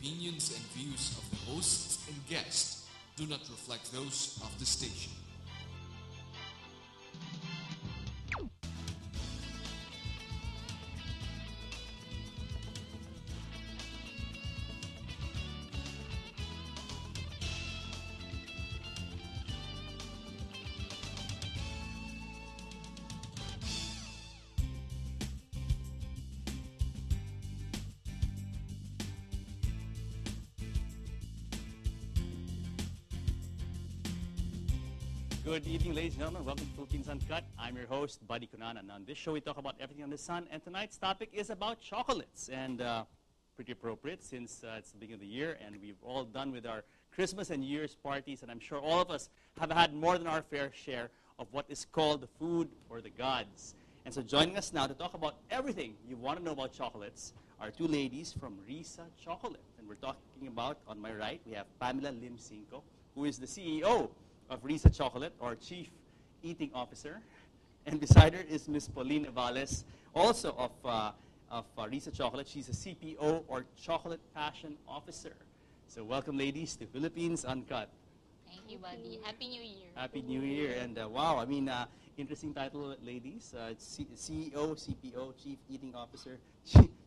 opinions and views of the hosts and guests do not reflect those of the station. Good evening, ladies and gentlemen. Welcome to Philippines Uncut. I'm your host, Buddy Kunan. And on this show, we talk about everything under the sun. And tonight's topic is about chocolates. And pretty appropriate since it's the beginning of the year. And we've all done with our Christmas and New Year's parties. And I'm sure all of us have had more than our fair share of what is called the food for the gods. And so joining us now to talk about everything you want to know about chocolates are two ladies from Risa Chocolate. And we're talking about, on my right, we have Pamela Lim Cinco, who is the CEO of Risa Chocolate, or Chief Eating Officer. And beside her is Miss Pauline Evales, also of Risa Chocolate. She's a CPO, or Chocolate Passion Officer. So welcome, ladies, to Philippines Uncut. Thank you, Buddy. Happy New Year. Happy New Year. And wow, I mean, interesting title, ladies. It's CEO, CPO, Chief Eating Officer,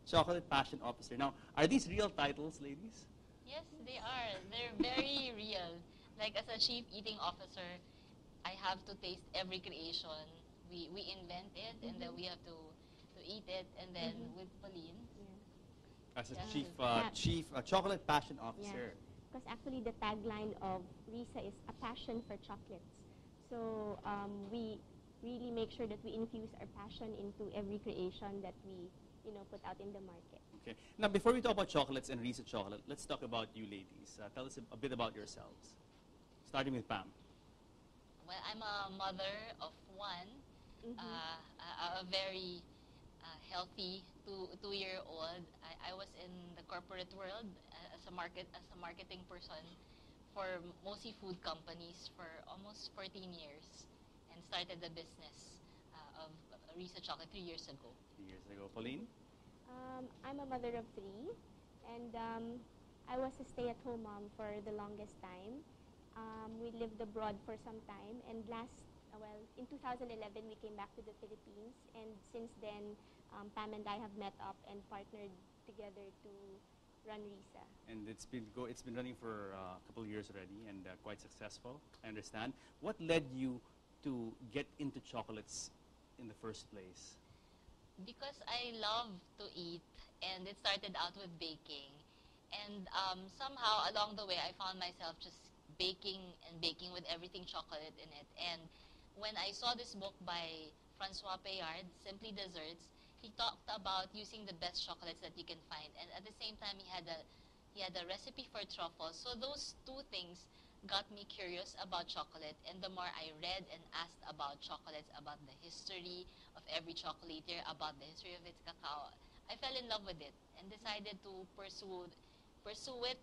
Chocolate Passion Officer. Now, are these real titles, ladies? Yes, they are. They're very real. Like, as a chief eating officer, I have to taste every creation. We invent it, and then we have to eat it. And then with Pauline, As a chief Chocolate Passion Officer. Because actually the tagline of Risa is a passion for chocolates. So we really make sure that we infuse our passion into every creation that we put out in the market. Okay. Now, before we talk about chocolates and Risa Chocolate, let's talk about you ladies. Tell us a bit about yourselves. Starting with Pam. well, I'm a mother of one, a very healthy two-year-old. I was in the corporate world as a marketing person for mostly food companies for almost 14 years, and started the business of Risa Chocolate 3 years ago. 3 years ago. Pauline? I'm a mother of three, and I was a stay-at-home mom for the longest time. We lived abroad for some time, and in 2011 we came back to the Philippines, and since then Pam and I have met up and partnered together to run Risa. And it's been running for a couple of years already, and quite successful, I understand. What led you to get into chocolates in the first place? Because I love to eat, and it started out with baking. And somehow along the way, I found myself just baking with everything chocolate in it. And when I saw this book by Francois Payard, Simply Desserts, he talked about using the best chocolates that you can find. And at the same time, he had a recipe for truffles. So those two things got me curious about chocolate. And the more I read and asked about chocolates, about the history of every chocolatier, about the history of its cacao, I fell in love with it and decided to pursue it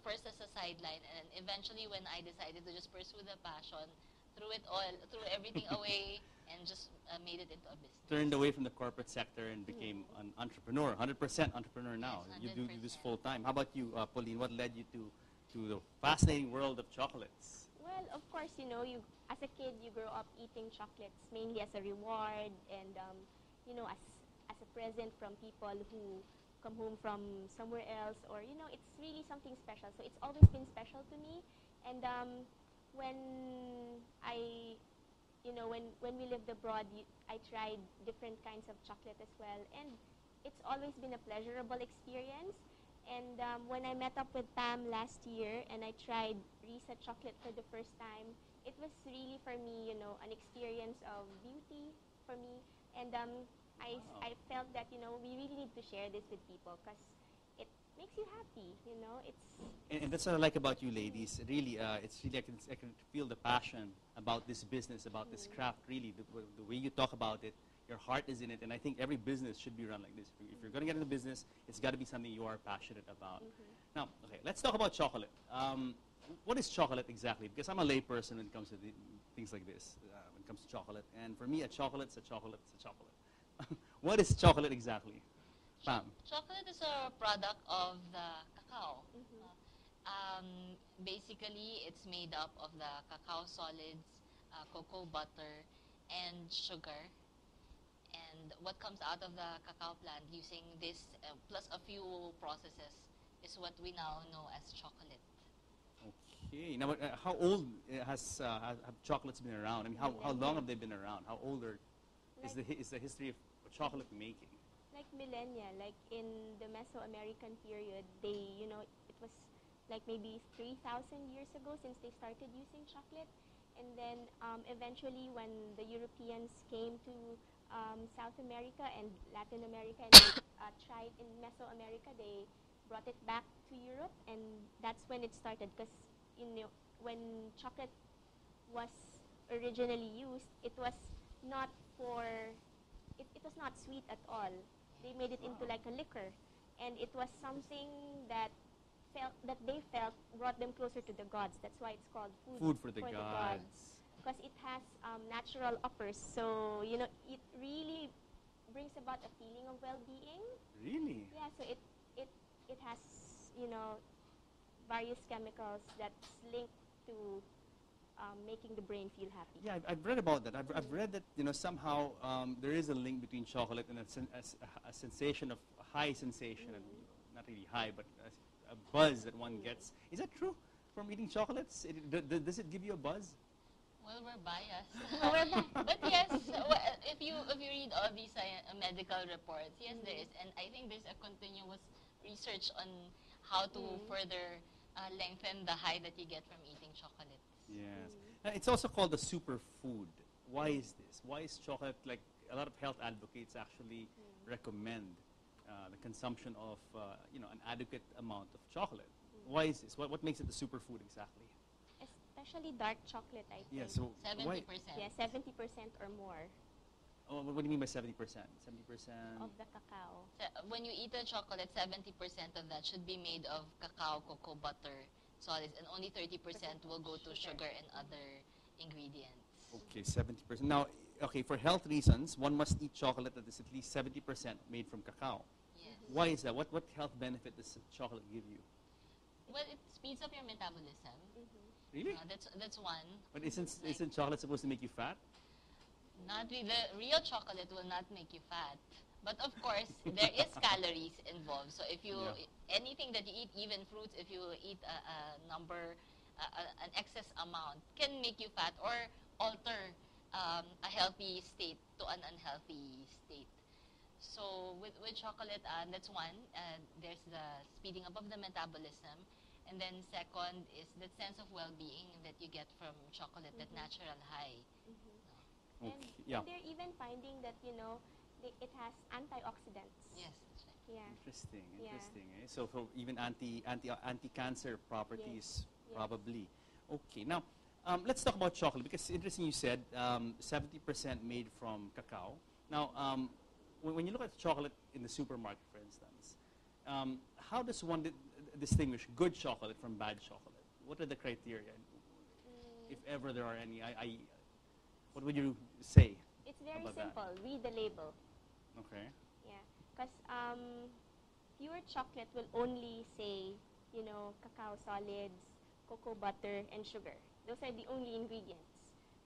first as a sideline, and eventually when I decided to just pursue the passion, threw everything away and just made it into a business. Turned away from the corporate sector and became an entrepreneur, 100% entrepreneur now. Yes, you do this full time. How about you, Pauline? What led you to the fascinating world of chocolates? Well, of course, you as a kid, you grow up eating chocolates mainly as a reward and, as a present from people who come home from somewhere else, or, it's really something special. So it's always been special to me. And when we lived abroad, I tried different kinds of chocolate as well. And it's always been a pleasurable experience. And when I met up with Pam last year and I tried Risa Chocolate for the first time, it was really for me, an experience of beauty for me. And I felt that, we really need to share this with people because it makes you happy, And that's what I like about you ladies. Really, it's really, I can feel the passion about this business, about this craft, really. The way you talk about it, your heart is in it, and I think every business should be run like this. If you're going to get into business, it's got to be something you are passionate about. Now, okay, let's talk about chocolate. What is chocolate exactly? Because I'm a layperson when it comes to things like this, when it comes to chocolate. And for me, a chocolate's a chocolate. What is chocolate exactly? Pam? Chocolate is a product of the cacao. Basically, it's made up of the cacao solids, cocoa butter, and sugar. And what comes out of the cacao plant using this, plus a few processes, is what we now know as chocolate. Okay. Now, how old have chocolates been around? I mean, how long have they been around? How older is the history of chocolate making? Like millennia, like in the Mesoamerican period, it was like maybe 3,000 years ago since they started using chocolate. And then eventually when the Europeans came to South America and Latin America and they tried in Mesoamerica, they brought it back to Europe, and that's when it started. Because when chocolate was originally used, it was not it was not sweet at all. They made it into like a liquor, and it was something that they felt brought them closer to the gods. That's why it's called Food for the gods. Because it has natural uppers, so it really brings about a feeling of well-being. Really? Yeah, so it has various chemicals that's linked to making the brain feel happy. Yeah, I've read about that. I've read that somehow there is a link between chocolate and a sensation of high sensation, and not really high, but a buzz that one gets. Is that true? From eating chocolates, does it give you a buzz? Well, we're biased. But yes, if you read all these medical reports, yes, there is. And I think there's a continuous research on how to further lengthen the high that you get from eating chocolates. Yes. It's also called a superfood. Why is this? Why is chocolate, like a lot of health advocates actually recommend the consumption of an adequate amount of chocolate? Why is this? What makes it a superfood exactly? Especially dark chocolate, I think. Yeah, so 70%. Yeah, 70% or more. Oh, what do you mean by 70%? 70%? Of the cacao. When you eat a chocolate, 70% of that should be made of cacao, cocoa butter, solids, and only 30% will go to sugar and other ingredients. Okay, 70%. Now, okay, for health reasons, one must eat chocolate that is at least 70% made from cacao. Yes. Why is that? What health benefit does chocolate give you? Well, it speeds up your metabolism. Really? That's one. But isn't chocolate supposed to make you fat? Not really. The real chocolate will not make you fat. But of course, there is calories involved. So if you, anything that you eat, even fruits, if you eat an excess amount, can make you fat or alter a healthy state to an unhealthy state. So with chocolate, that's one. There's the speeding up of the metabolism. And then second is that sense of well-being that you get from chocolate, that natural high. Okay. And they're even finding that, it has antioxidants. Yes, that's right. Yeah. Interesting. Yeah. So for even anti-cancer properties, probably. Okay. Now, let's talk about chocolate, because it's interesting you said 70% made from cacao. Now, when you look at chocolate in the supermarket, for instance, how does one distinguish good chocolate from bad chocolate? What are the criteria, if ever there are any? What would you say? It's very about simple. that? Read the label. Okay. Yeah, because pure chocolate will only say, cacao solids, cocoa butter, and sugar. Those are the only ingredients.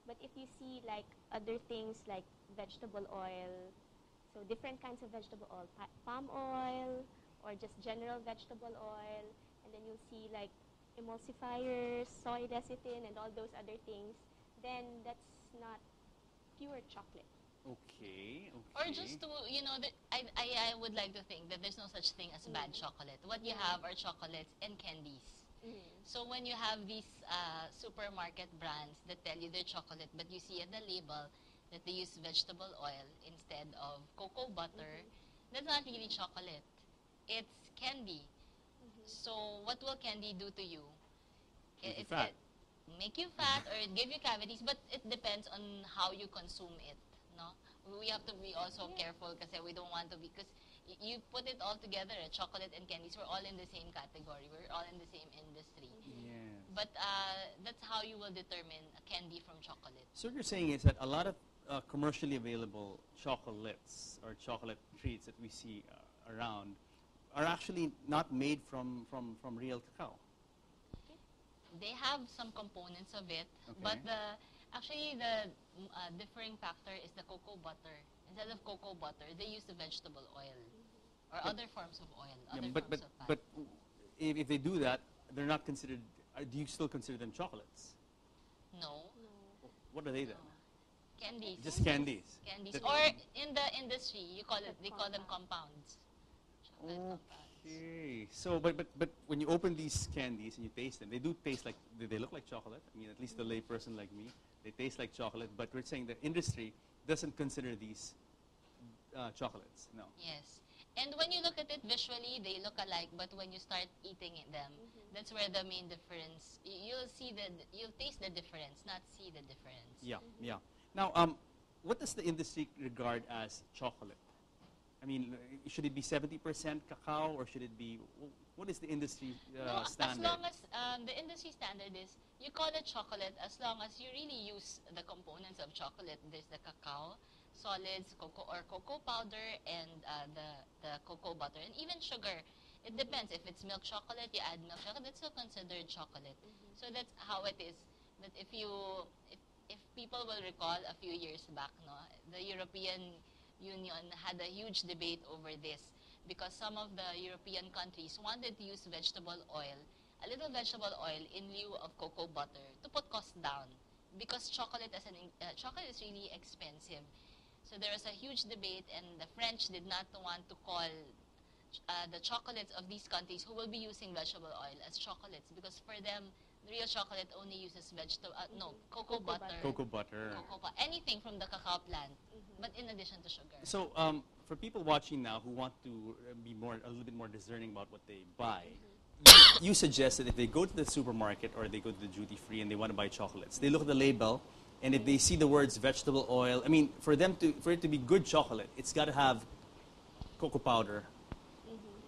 But if you see like other things like vegetable oil, so different kinds of vegetable oil, palm oil, or just general vegetable oil, and then you'll see like emulsifiers, soy lecithin, and all those other things, then that's not pure chocolate. Okay. Or just to, I would like to think that there's no such thing as bad chocolate. What you have are chocolates and candies. So when you have these supermarket brands that tell you they're chocolate, but you see at the label that they use vegetable oil instead of cocoa butter, that's not really chocolate. It's candy. So what will candy do to you? Make you fat. Make you fat or give you cavities, but it depends on how you consume it. No, we have to be also careful because we don't want to be, because you put it all together, chocolate and candies, we're all in the same category. We're all in the same industry. Yes. But that's how you will determine a candy from chocolate. So what you're saying is that a lot of commercially available chocolates or chocolate treats that we see around are actually not made from real cacao. They have some components of it, Okay. but actually the differing factor is the cocoa butter. Instead of cocoa butter, they use the vegetable oil or other forms of oil, Yeah, other but forms of fat. but if they do that, they're not considered. Do you still consider them chocolates? No, What are they then? candies. Just candies. Candies. That- Or in the industry, they call them compounds. Chocolate compounds. Okay. So, but when you open these candies and you taste them, they do taste like they look like chocolate. I mean, at least a layperson like me, they taste like chocolate. But we're saying the industry doesn't consider these chocolates. No. Yes. And when you look at it visually, they look alike, but when you start eating them, that's where the main difference, you'll taste the difference, not see the difference. Yeah. Yeah. Now, what does the industry regard as chocolate? I mean, should it be 70% cacao, or should it be? What is the industry No, standard? as long as the industry standard is, you call it chocolate as long as you really use the components of chocolate. There's the cacao, solids, cocoa powder, and the cocoa butter, and even sugar. It depends. If it's milk chocolate, you add milk chocolate, that's still considered chocolate. So that's how it is. That if people will recall a few years back, no, the European Union had a huge debate over this because some of the European countries wanted to use vegetable oil, a little vegetable oil in lieu of cocoa butter to put costs down because chocolate is really expensive. So there was a huge debate, and the French did not want to call the chocolates of these countries who will be using vegetable oil as chocolates because for them, the real chocolate only uses cocoa butter. Cocoa butter. Anything from the cacao plant, but in addition to sugar. So, for people watching now who want to be a little bit more discerning about what they buy, you suggest that if they go to the supermarket or they go to the duty free and they want to buy chocolates, they look at the label, and if they see the words vegetable oil, I mean, for it to be good chocolate, it's got to have cocoa powder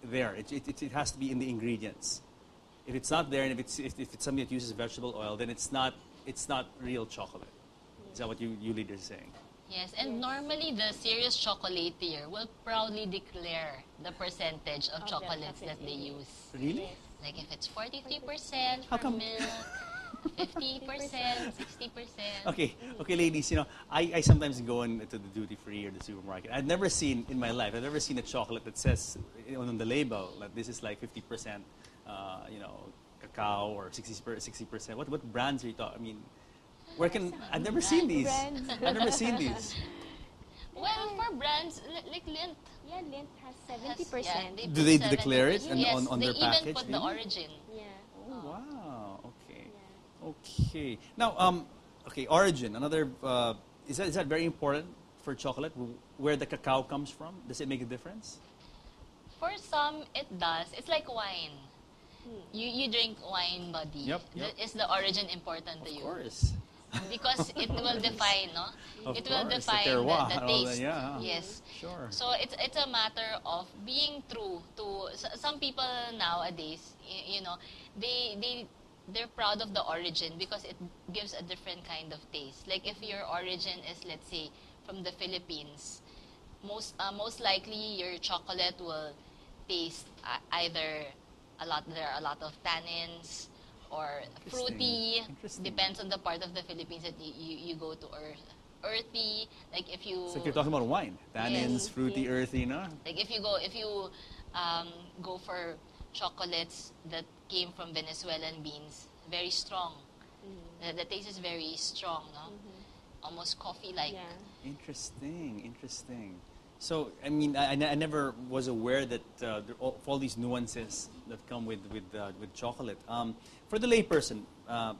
there. It has to be in the ingredients. If it's not there, and if it's something that uses vegetable oil, then it's not real chocolate. Is that what you leaders are saying? Yes, and normally the serious chocolatier will proudly declare the percentage of chocolates that they use. Really? Like if it's 43% How for come? milk, 50%, 60%. Okay, ladies. I sometimes go into the duty free or the supermarket. I've never seen a chocolate that says on the label that this is like 50%, cacao or 60%. What brands are you talking? I mean, I've never seen these. I've never seen these. Well, for brands like Lindt. Yeah, Lindt has has- 70%. yeah, they Do put they 70%. declare it Yes, on they their even package, put the really? origin. Yeah. Oh, wow. Okay. Yeah. Okay. Now, origin. Another is that very important for chocolate? Where the cacao comes from? Does it make a difference? For some, it does. It's like wine. You drink wine, buddy. Yep. Is the origin important to Of you? course. Because it will define, no? Of It will course, the define terroir the and all that, taste. yeah. Yes. Sure. So it's a matter of being true to some people nowadays. They're proud of the origin because it gives a different kind of taste. Like if your origin is, let's say, from the Philippines, most likely your chocolate will taste either there are a lot of tannins or fruity. Interesting. Depends on the part of the Philippines that you go to, or earthy. Like if you It's like you're talking about wine. Tannins, Yes. fruity, Yes. earthy, no? like if you go for chocolates that came from Venezuelan beans, very strong. The taste is very strong, no? Almost coffee-like. Yeah. Interesting. So, I mean, I never was aware that there are all these nuances that come with chocolate. For the layperson,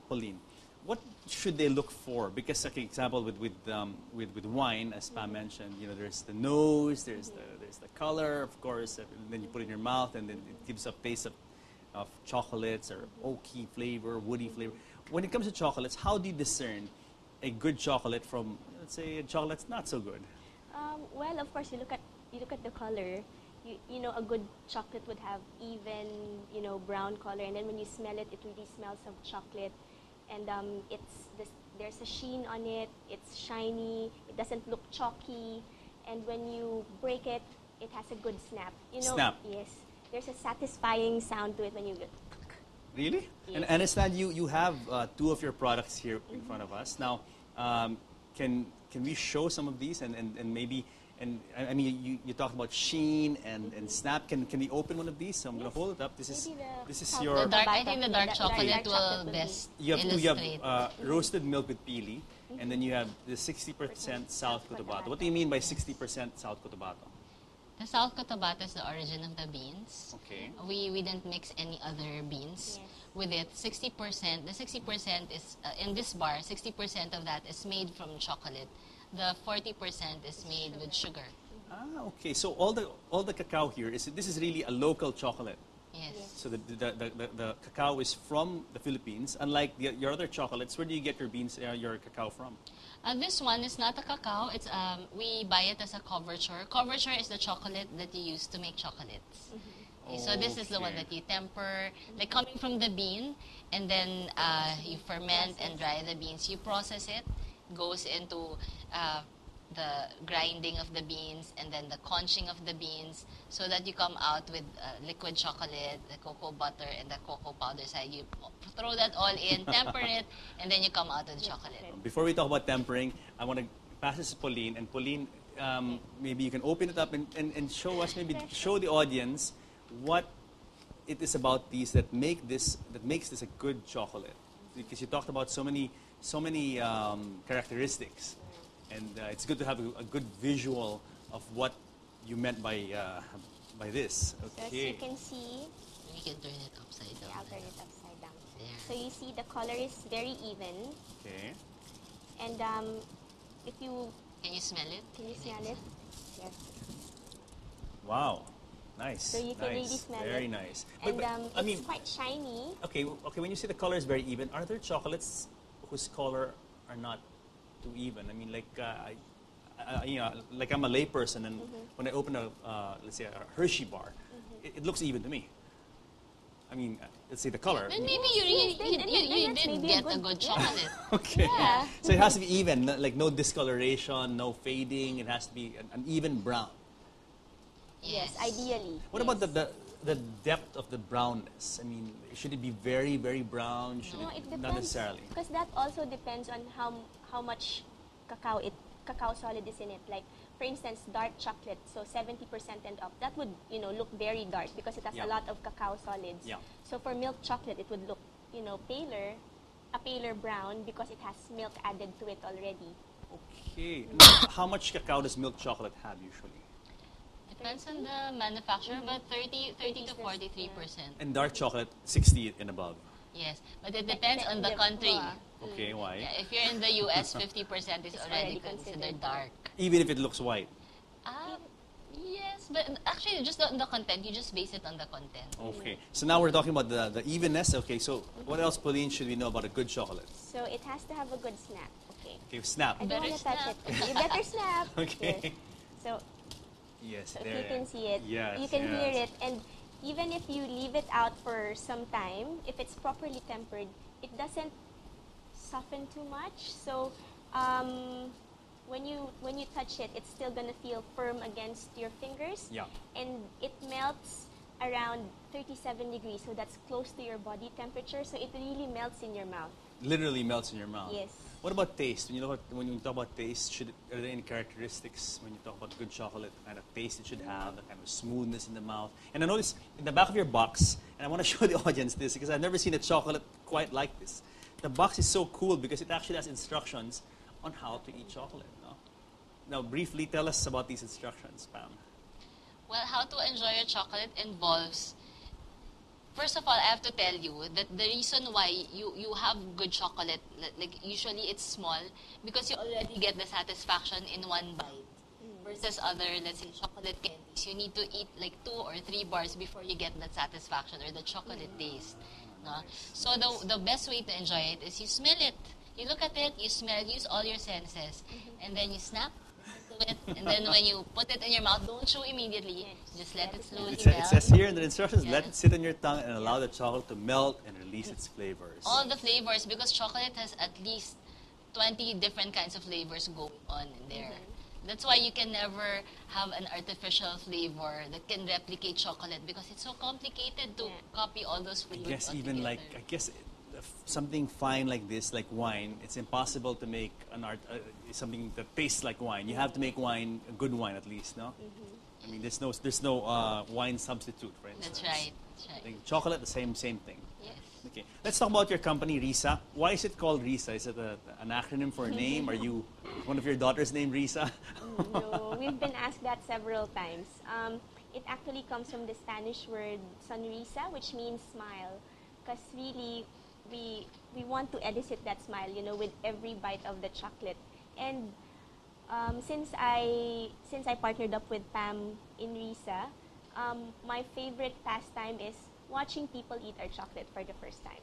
Pauline, what should they look for? Because, like example, with wine, as Pam mentioned, there's the nose, there's the color, of course, and then you put it in your mouth, and then it gives a taste of chocolates or oaky flavor, woody flavor. When it comes to chocolates, how do you discern a good chocolate from, let's say, a chocolate that's not so good? Well, of course, you look at the color. A good chocolate would have even, brown color, and then when you smell it, it really smells of chocolate, and there's a sheen on it. It's shiny. It doesn't look chalky, and when you break it, it has a good snap. Snap. Yes. There's a satisfying sound to it when you get. Really? Yes. And I understand you have two of your products here in front of us. Now, can we show some of these and maybe, and I mean, you talked about sheen and snap. Can we open one of these? So I'm going to hold it up. This is your... The dark, I think the dark The chocolate dark chocolate will will be- best You have two. You illustrate. have roasted milk with pili, and then you have the 60% South Cotabato. What do you mean by 60% South Cotabato? The South Cotabato is the origin of the beans. Okay. We didn't mix any other beans Yes. with it. 60%, the 60% is, in this bar, 60% of that is made from chocolate. The 40% is made with sugar. Ah, okay. So all the cacao here this is really a local chocolate. Yes. So the cacao is from the Philippines. Unlike your other chocolates, where do you get your beans, your cacao from? This one is not a cacao. It's we buy it as a couverture. Couverture is the chocolate that you use to make chocolates. Okay, so this is the one Okay. that you temper, like coming from the bean, and then you ferment and dry the beans. You process it, goes into the grinding of the beans and then the conching of the beans, so that you come out with liquid chocolate, the cocoa butter, and the cocoa powder side. You throw that all in, temper it, and then you come out with chocolate. Before we talk about tempering, I want to pass this to Pauline. And Pauline, maybe you can open it up and show us, maybe show the audience what it is about these that makes this a good chocolate. Because you talked about so many characteristics, and it's good to have a good visual of what you meant by this. So as Okay. you can see, You can turn it upside down. I'll turn it upside down. There. So you see the color is very even, Okay. and if you Can you smell it? can you smell it? Yes. Wow. Nice. So you can nice. really smell Very it. nice. And I mean, it's quite shiny. okay. When you say the color is very even, are there chocolates whose color are not too even? I mean, like like I'm a layperson, and when I open let's say a Hershey bar, it looks even to me. I mean, let's say the color. Then maybe you that's did maybe get a a good chocolate. Okay. Yeah. So it has to be even, like no discoloration, no fading. It has to be an even brown. Yes, ideally. What about the depth of the brownness? I mean, should it be very, very brown? Should No, it depends. Not necessarily. Because that also depends on how much cacao solid is in it. Like, for instance, dark chocolate, so 70% and up, that would, look very dark because it has Yeah. a lot of cacao solids. Yeah. So for milk chocolate, it would look, paler, a paler brown because it has milk added to it already. Okay. How much cacao does milk chocolate have usually? Depends on the manufacturer, but 30 to 43%. And dark chocolate, 60 and above. Yes, but it depends on the country. Okay, why? Yeah, if you're in the US, 50% is already already considered considered dark. Even if it looks white. Yes, but actually, just on the content, you just base it on the content. Okay. So now we're talking about the evenness. Okay, so what else, Pauline, should we know about a good chocolate? So it has to have a good snap. Okay. Okay, snap. I don't Better want to touch snap. it. You better snap. Okay. Yes. So Yes, if there. you can see it, Yes, you can yes. hear it, and even if you leave it out for some time, if it's properly tempered, it doesn't soften too much. So when you touch it, it's still gonna feel firm against your fingers. Yeah. And it melts around 37 degrees, so that's close to your body temperature. So it really melts in your mouth. Literally melts in your mouth. Yes. What about taste? When you talk about taste, are there any characteristics when you talk about good chocolate, the kind of taste it should have, the kind of smoothness in the mouth? And I noticed in the back of your box, and I want to show the audience this because I've never seen a chocolate quite like this. The box is so cool because it actually has instructions on how to eat chocolate. No? Now, briefly, tell us about these instructions, Pam. Well, how to enjoy your chocolate involves, first of all, I have to tell you that the reason why you have good chocolate, like usually it's small, because you already get the satisfaction in one bite. Versus other, let's say, chocolate candies, you need to eat like 2 or 3 bars before you get that satisfaction or the chocolate taste. No? So the best way to enjoy it is you smell it. You look at it, you smell, use all your senses, and then you snap into it, and then when you put it in your mouth, don't chew immediately, just let it slowly It melt. says here in the instructions, let Yeah. it sit on your tongue and allow the chocolate to melt and release its flavors. All the flavors, because chocolate has at least 20 different kinds of flavors going on in there. That's why you can never have an artificial flavor that can replicate chocolate because it's so complicated to copy all those I flavors. guess even like, something fine like this, like wine, it's impossible to make something that tastes like wine. You have to make wine, a good wine at least, no? I mean, there's no wine substitute, for instance. That's right. That's right. I think chocolate, the same thing. Yes. Okay, let's talk about your company, Risa. Why is it called Risa? Is it an acronym for a name? Are you one of your daughters named Risa? No, we've been asked that several times. It actually comes from the Spanish word sonrisa, which means smile. Because really, we want to elicit that smile, with every bite of the chocolate. And since I partnered up with Pam in Risa, my favorite pastime is watching people eat our chocolate for the first time.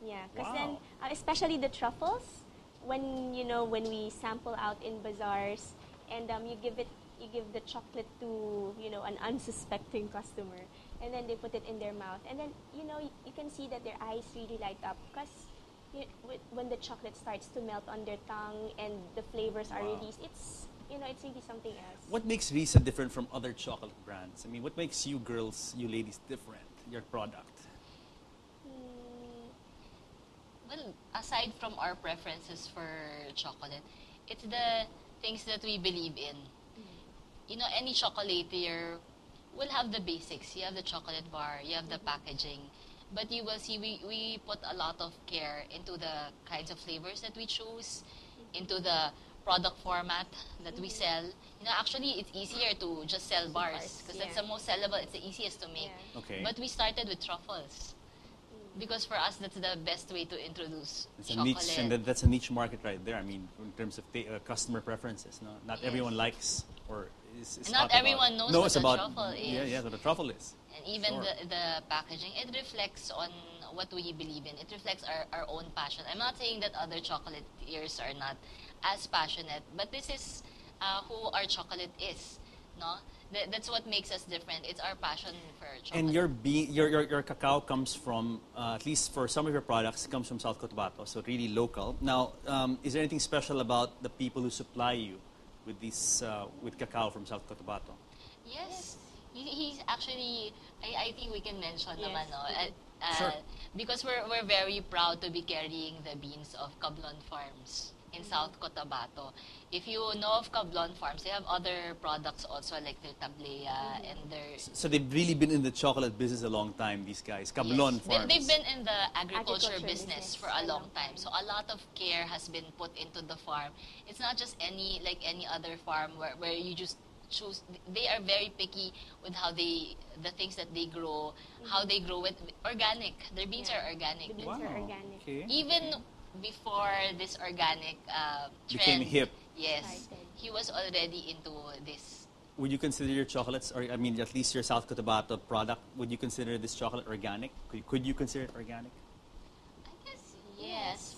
Yeah, because then, especially the truffles, when we sample out in bazaars, and you give the chocolate to an unsuspecting customer, and then they put it in their mouth, and then you can see that their eyes really light up because when the chocolate starts to melt on their tongue and the flavors are released, it's really something else. What makes Risa different from other chocolate brands? I mean, what makes you girls, you ladies, different? Your product? Well, aside from our preferences for chocolate, it's the things that we believe in. Any chocolatier will have the basics. You have the chocolate bar, you have the packaging, but you will see we put a lot of care into the kinds of flavors that we choose, into the product format that we sell. Actually, it's easier to just sell bars because that's the most sellable. It's the easiest to make. Yeah. Okay. But we started with truffles because for us that's the best way to introduce It's a chocolate. niche, and that's a niche market right there. I mean, in terms of customer preferences, no? Not everyone likes or is And not everyone knows what a truffle is. Yeah, what a truffle is. And even Sure. the packaging, it reflects on what we believe in. It reflects our own passion. I'm not saying that other chocolatiers are not as passionate, but this is who our chocolate is. No, that's what makes us different. It's our passion for chocolate. And your cacao comes from, at least for some of your products, comes from South Cotabato, so really local. Now, is there anything special about the people who supply you with these with cacao from South Cotabato? Yes. He's actually, I think we can mention naman, no? Sure. Because we're very proud to be carrying the beans of Cablon Farms in South Cotabato. If you know of Cablon Farms, they have other products also like their tablea and their... So they've really been in the chocolate business a long time, these guys. Cablon Farms. They've been in the agriculture Agriculture business business for a long time. So a lot of care has been put into the farm. It's not just any other farm where you just choose. They are very picky with how the things that they grow, how they grow it. Organic. Their beans are organic. The beans are organic. Okay. Even before this organic Became trend, hip. yes, Started. he was already into this. Would you consider your chocolates, or I mean, at least your South Cotabato product, would you consider this chocolate organic? Could you consider it organic? I guess yes,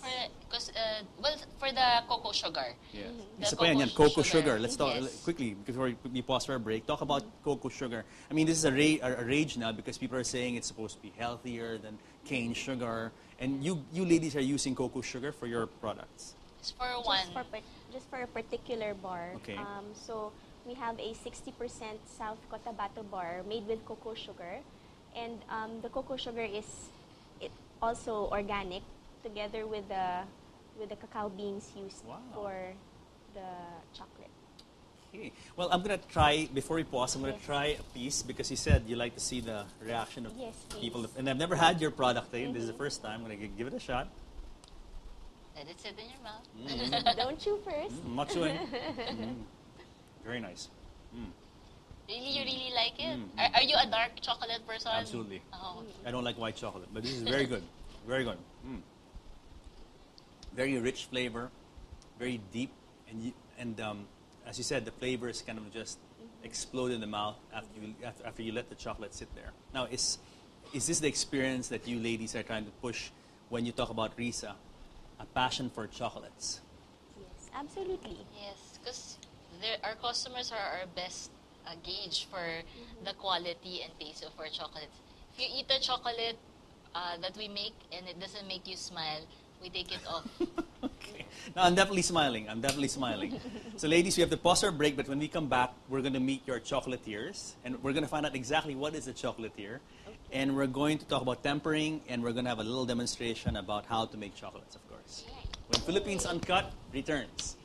for the cocoa sugar. Yeah. The Isa pa yan, cocoa cocoa sugar. sugar. Let's talk Yes. quickly before we pause for a break. Talk about cocoa sugar. I mean, this is a rage now because people are saying it's supposed to be healthier than cane sugar. And you ladies are using cocoa sugar for your products. Just for one. Just for a particular bar. Okay. So we have a 60% South Cotabato bar made with cocoa sugar, and the cocoa sugar is also organic, together with the cacao beans used Wow. for the chocolate. Okay. Well, I'm gonna try before we pause. I'm gonna Yes. try a piece because you said you like to see the reaction of Yes, please. people, and I've never had your product. This is the first time. I'm gonna give it a shot. Let it sit in your mouth. Don't chew first. I'm not chewing. Very nice. Really, you really like it? Are you a dark chocolate person? Absolutely. Oh. I don't like white chocolate, but this is very good. Very good. Very rich flavor, very deep, and as you said, the flavors kind of just explode in the mouth after you let the chocolate sit there. Now, is this the experience that you ladies are trying to push when you talk about Risa, a passion for chocolates? Yes, absolutely. Yes, because our customers are our best gauge for the quality and taste of our chocolates. If you eat a chocolate that we make and it doesn't make you smile, we take it off. Okay. Now, I'm definitely smiling. I'm definitely smiling. So, ladies, we have to pause our break, but when we come back, we're going to meet your chocolatiers, and we're going to find out exactly what is a chocolatier. Okay. And we're going to talk about tempering, and we're going to have a little demonstration about how to make chocolates, of course. When Philippines Uncut returns.